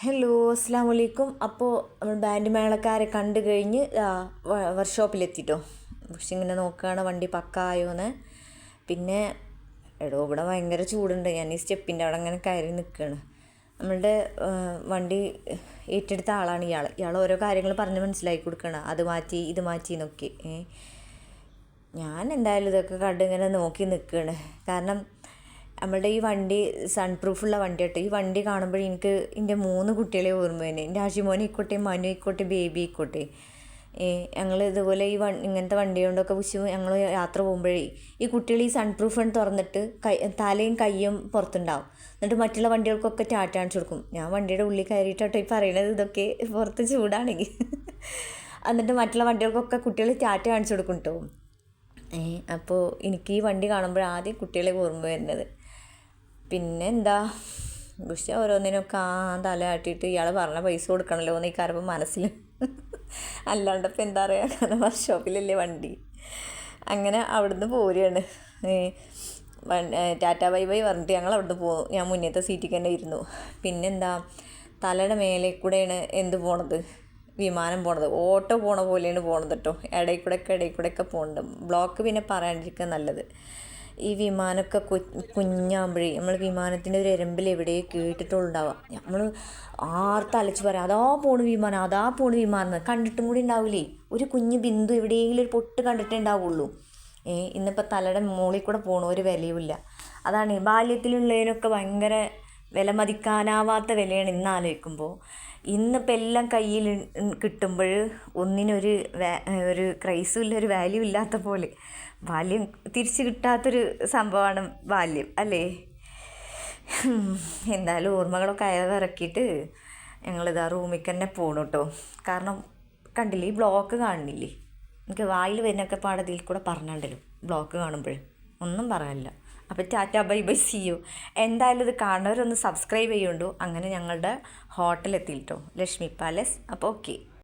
Hello അസ്സാം വലൈക്കും. അപ്പോൾ നമ്മൾ ബാൻഡ് മേളക്കാരെ കണ്ടു കഴിഞ്ഞ് വർക്ക്ഷോപ്പിലെത്തിട്ടോ. പക്ഷെ ഇങ്ങനെ നോക്കുകയാണ് വണ്ടി പക്ക ആയോന്ന്. പിന്നെ എടോ ഇവിടെ ഭയങ്കര ചൂടുണ്ട്. ഞാൻ ഈ സ്റ്റെപ്പിൻ്റെ അവിടെ അങ്ങനെ കയറി നിൽക്കുകയാണ്. നമ്മളുടെ വണ്ടി ഏറ്റെടുത്ത ആളാണ് ഇയാൾ ഓരോ കാര്യങ്ങൾ പറഞ്ഞ് മനസ്സിലാക്കി കൊടുക്കണം. അത് മാറ്റി ഇത് മാറ്റി എന്നൊക്കെ. ഞാൻ എന്തായാലും ഇതൊക്കെ കണ്ട് ഇങ്ങനെ നോക്കി നിൽക്കുകയാണ്. കാരണം നമ്മളുടെ ഈ വണ്ടി സൺ പ്രൂഫുള്ള വണ്ടി കേട്ടോ. ഈ വണ്ടി കാണുമ്പോൾ എനിക്ക് എൻ്റെ 3 കുട്ടികളെ ഓർമ്മ തന്നെ. എൻ്റെ ആഷിമോൻ ആയിക്കോട്ടെ, മനു ആയിക്കോട്ടെ, ബേബി ആയിക്കോട്ടെ. ഞങ്ങൾ ഇതുപോലെ ഇങ്ങനത്തെ വണ്ടി കൊണ്ടൊക്കെ ഞങ്ങൾ യാത്ര പോകുമ്പോഴേ ഈ കുട്ടികൾ ഈ സൺ പ്രൂഫ് തുറന്നിട്ട് തലയും കയ്യും പുറത്തുണ്ടാവും. എന്നിട്ട് മറ്റുള്ള വണ്ടികൾക്കൊക്കെ ടാറ്റ കാണിച്ചു കൊടുക്കും. ഞാൻ വണ്ടിയുടെ ഉള്ളിൽ കയറിയിട്ടോ ഈ പറയണത് ഇതൊക്കെ പുറത്ത് ചൂടാണെങ്കിൽ. എന്നിട്ട് മറ്റുള്ള വണ്ടികൾക്കൊക്കെ കുട്ടികൾ ടാറ്റ കാണിച്ചു കൊടുക്കും കേട്ടോ. അപ്പോൾ എനിക്ക് ഈ വണ്ടി കാണുമ്പോൾ ആദ്യം കുട്ടികളെ ഓർമ്മ വരുന്നത്. പിന്നെ എന്താ പക്ഷെ ഓരോന്നിനൊക്കെ തല ആട്ടിയിട്ട് ഇയാൾ പറഞ്ഞ പൈസ കൊടുക്കണമല്ലോ എന്ന് ഈ കാര്യം മനസ്സിൽ. അല്ലാണ്ട് ഇപ്പം എന്താ പറയുക, കാരണം വർക്ക്ഷോപ്പിലല്ലേ വണ്ടി. അങ്ങനെ അവിടുന്ന് പോരുകയാണ്. ടാറ്റ ബൈ ബൈ പറഞ്ഞിട്ട് ഞങ്ങൾ അവിടുന്ന് പോകുന്നു. ഞാൻ മുന്നേത്തെ സീറ്റിൽ തന്നെ ഇരുന്നു. പിന്നെന്താ, തലയുടെ മേലെ കൂടെയാണ് പോണത്, വിമാനം പോണത്. ഓട്ടോ പോണ പോലെയാണ് പോണത് കേട്ടോ. ഇടയിൽ കൂടെയൊക്കെ പോകുന്നുണ്ട്. ബ്ലോക്ക് പിന്നെ പറയാണ്ടിരിക്കുക നല്ലത്. ഈ വിമാനമൊക്കെ കുഞ്ഞാകുമ്പോഴേ നമ്മൾ വിമാനത്തിൻ്റെ ഒരു എരമ്പിൽ എവിടെയോ കേട്ടിട്ടുണ്ടാവുക. നമ്മൾ ആർത്തലച്ച് പറയാം, അതാ പോണു വിമാനം കണ്ടിട്ടും കൂടി ഉണ്ടാവില്ലേ. ഒരു കുഞ്ഞ് ബിന്ദു എവിടെയെങ്കിലും ഒരു പൊട്ട് കണ്ടിട്ടേ ഉണ്ടാവുള്ളൂ. ഇന്നിപ്പോൾ തലയുടെ മുകളിൽ കൂടെ പോകണ ഒരു വിലയുമില്ല. അതാണ് ബാല്യത്തിലുള്ളതിനൊക്കെ ഭയങ്കര വില മതിക്കാനാവാത്ത വിലയാണ് ഇന്ന് ആലോചിക്കുമ്പോൾ. ഇന്നിപ്പോൾ എല്ലാം കയ്യിൽ കിട്ടുമ്പോൾ ഒന്നിനൊരു ക്രൈസും ഇല്ല, ഒരു വാല്യൂ ഇല്ലാത്ത പോലെ. ബാല്യം തിരിച്ച് കിട്ടാത്തൊരു സംഭവമാണ് ബാല്യം അല്ലേ. എന്തായാലും ഓർമ്മകളൊക്കെ ഇറക്കിയിട്ട് ഞങ്ങളിതാ റൂമിൽ തന്നെ പോകണം കേട്ടോ. കാരണം കണ്ടില്ലേ, ഈ ബ്ലോക്ക് കാണുന്നില്ലേ. എനിക്ക് വായിൽ വരുന്നൊക്കെ പാടതിൽ കൂടെ പറഞ്ഞുണ്ടല്ലോ ബ്ലോക്ക് കാണുമ്പോൾ ഒന്നും പറയാനില്ല. അപ്പോൾ tata bye bye see you. എന്തായാലും ഇത് കാണുന്നവരൊന്ന് സബ്സ്ക്രൈബ് ചെയ്യുന്നുണ്ടോ. അങ്ങനെ ഞങ്ങളുടെ ഹോട്ടലെത്തിയിട്ടോ, ലക്ഷ്മി പാലസ്. അപ്പോൾ ഓക്കെ.